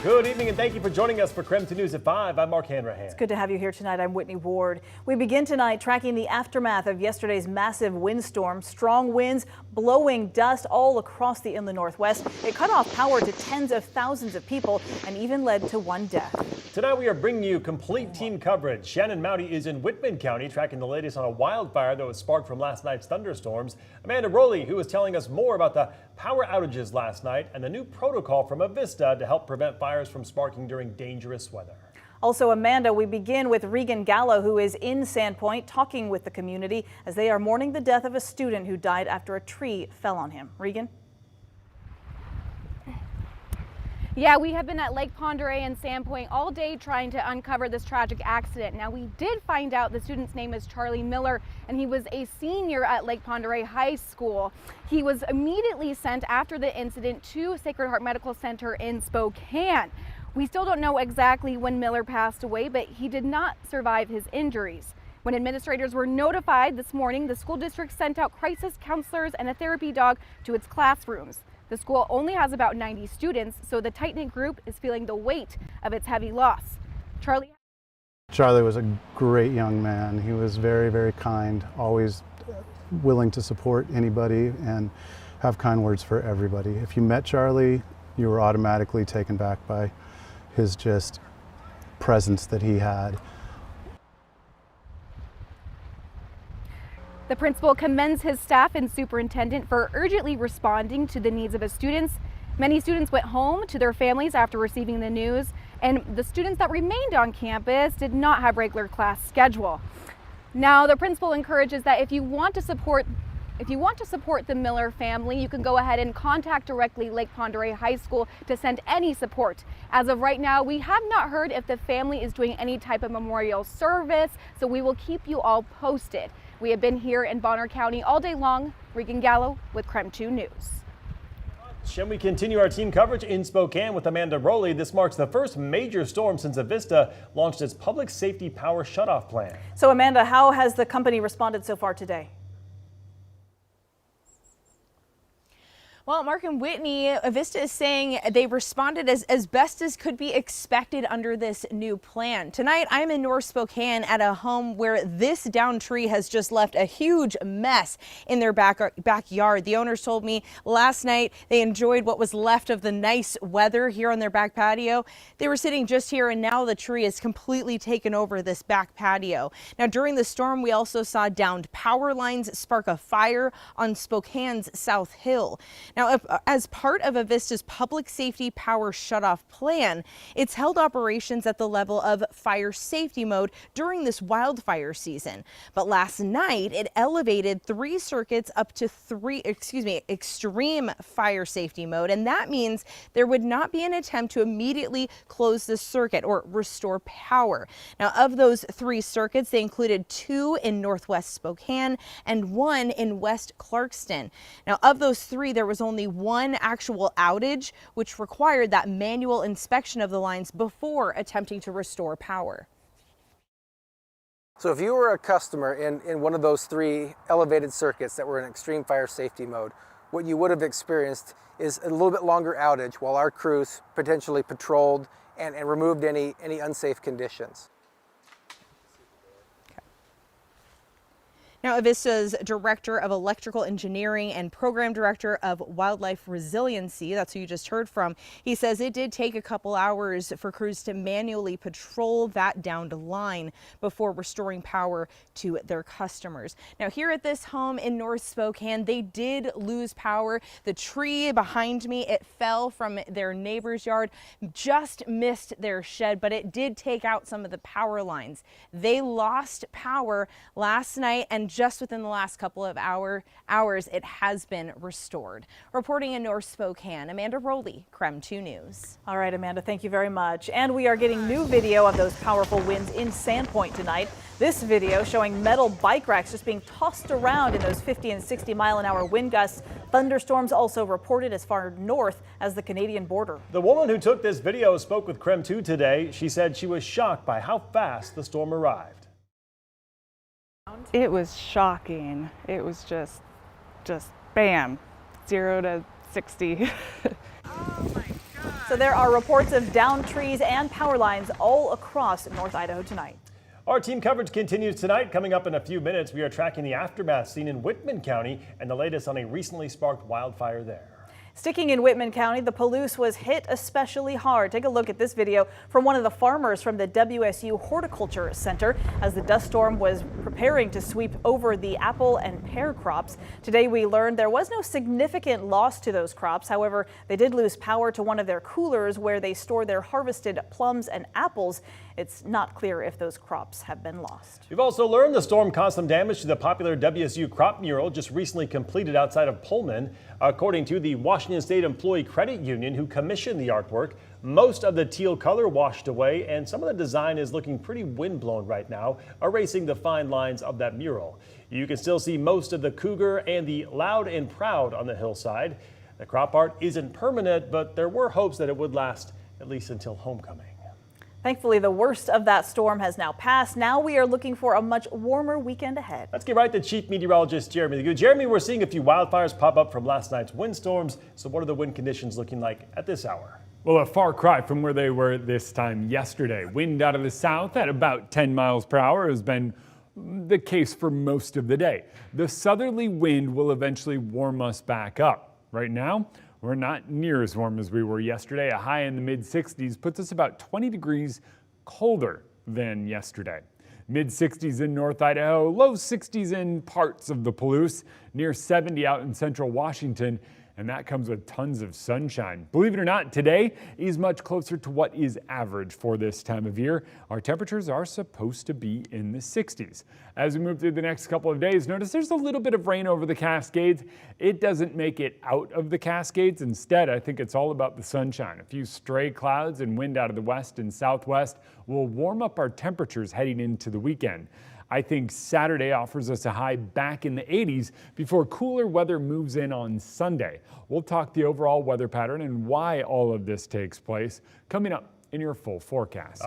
Good evening and thank you for joining us for KREM 2 News at 5. I'm Mark Hanrahan. It's good to have you here tonight. I'm Whitney Ward. We begin tonight tracking the aftermath of yesterday's massive windstorm. Strong winds blowing dust all across the inland Northwest. It cut off power to tens of thousands of people and even led to one death. Tonight we are bringing you complete team coverage. Shannon Mounty is in Whitman County tracking the latest on a wildfire that was sparked from last night's thunderstorms. Amanda Rowley, who is telling us more about the power outages last night and the new protocol from Avista to help prevent fires from sparking during dangerous weather. Also, Amanda, we begin with Regan Gallo, who is in Sandpoint talking with the community as they are mourning the death of a student who died after a tree fell on him. Regan? Yeah, we have been at Lake Pend Oreille and Sandpoint all day trying to uncover this tragic accident. Now, we did find out the student's name is Charlie Miller, and he was a senior at Lake Pend Oreille High School. He was immediately sent after the incident to Sacred Heart Medical Center in Spokane. We still don't know exactly when Miller passed away, but he did not survive his injuries. When administrators were notified this morning, the school district sent out crisis counselors and a therapy dog to its classrooms. The school only has about 90 students, so the tight-knit group is feeling the weight of its heavy loss. Charlie was a great young man. He was very, very kind, always willing to support anybody and have kind words for everybody. If you met Charlie, you were automatically taken back by his just presence that he had. The principal commends his staff and superintendent for urgently responding to the needs of his students. Many students went home to their families after receiving the news, and the students that remained on campus did not have regular class schedule. Now, the principal encourages that if you want to support the Miller family, you can go ahead and contact directly Lake Pend Oreille High School to send any support. As of right now, we have not heard if the family is doing any type of memorial service, so we will keep you all posted. We have been here in Bonner County all day long. Regan Gallo with KREM 2 News. Shall we continue our team coverage in Spokane with Amanda Rowley? This marks the first major storm since Avista launched its public safety power shutoff plan. So, Amanda, how has the company responded so far today? Well, Mark and Whitney, Avista is saying they responded as best as could be expected under this new plan. Tonight, I'm in North Spokane at a home where this downed tree has just left a huge mess in their backyard. The owners told me last night they enjoyed what was left of the nice weather here on their back patio. They were sitting just here, and now the tree has completely taken over this back patio. Now, during the storm, we also saw downed power lines spark a fire on Spokane's South Hill. Now, as part of Avista's public safety power shutoff plan, it's held operations at the level of fire safety mode during this wildfire season. But last night, it elevated 3 circuits up to extreme fire safety mode. And that means there would not be an attempt to immediately close the circuit or restore power. Now, of those 3 circuits, they included 2 in Northwest Spokane and 1 in West Clarkston. Now, of those 3, there was only 1 actual outage, which required that manual inspection of the lines before attempting to restore power. So if you were a customer in one of those 3 elevated circuits that were in extreme fire safety mode, what you would have experienced is a little bit longer outage while our crews potentially patrolled and removed any unsafe conditions. Now, Avista's Director of Electrical Engineering and Program Director of Wildlife Resiliency, that's who you just heard from, he says it did take a couple hours for crews to manually patrol that downed line before restoring power to their customers. Now, here at this home in North Spokane, they did lose power. The tree behind me, it fell from their neighbor's yard, just missed their shed, but it did take out some of the power lines. They lost power last night, and just within the last couple of hours, it has been restored. Reporting in North Spokane, Amanda Rowley, KREM 2 News. All right, Amanda, thank you very much. And we are getting new video of those powerful winds in Sandpoint tonight. This video showing metal bike racks just being tossed around in those 50 and 60-mile-an-hour wind gusts. Thunderstorms also reported as far north as the Canadian border. The woman who took this video spoke with KREM 2 today. She said she was shocked by how fast the storm arrived. It was shocking. It was just bam, 0 to 60. Oh my God. So there are reports of downed trees and power lines all across North Idaho tonight. Our team coverage continues tonight. Coming up in a few minutes, we are tracking the aftermath seen in Whitman County and the latest on a recently sparked wildfire there. Sticking in Whitman County, the Palouse was hit especially hard. Take a look at this video from one of the farmers from the WSU Horticulture Center as the dust storm was preparing to sweep over the apple and pear crops. Today we learned there was no significant loss to those crops. However, they did lose power to one of their coolers where they store their harvested plums and apples. It's not clear if those crops have been lost. We've also learned the storm caused some damage to the popular WSU crop mural just recently completed outside of Pullman. According to the Washington State Employee Credit Union, who commissioned the artwork, most of the teal color washed away and some of the design is looking pretty windblown right now, erasing the fine lines of that mural. You can still see most of the cougar and the loud and proud on the hillside. The crop art isn't permanent, but there were hopes that it would last at least until homecoming. Thankfully, the worst of that storm has now passed. Now we are looking for a much warmer weekend ahead. Let's get right to Chief Meteorologist Jeremy Legoo. Jeremy, we're seeing a few wildfires pop up from last night's windstorms. So what are the wind conditions looking like at this hour? Well, a far cry from where they were this time yesterday. Wind out of the south at about 10 miles per hour has been the case for most of the day. The southerly wind will eventually warm us back up. Right now, we're not near as warm as we were yesterday. A high in the mid-60s puts us about 20 degrees colder than yesterday. Mid-60s in North Idaho, low 60s in parts of the Palouse, near 70 out in central Washington, and that comes with tons of sunshine. Believe it or not, today is much closer to what is average for this time of year. Our temperatures are supposed to be in the 60s. As we move through the next couple of days, notice there's a little bit of rain over the Cascades. It doesn't make it out of the Cascades. Instead, I think it's all about the sunshine. A few stray clouds and wind out of the west and southwest will warm up our temperatures heading into the weekend. I think Saturday offers us a high back in the 80s before cooler weather moves in on Sunday. We'll talk the overall weather pattern and why all of this takes place coming up in your full forecast.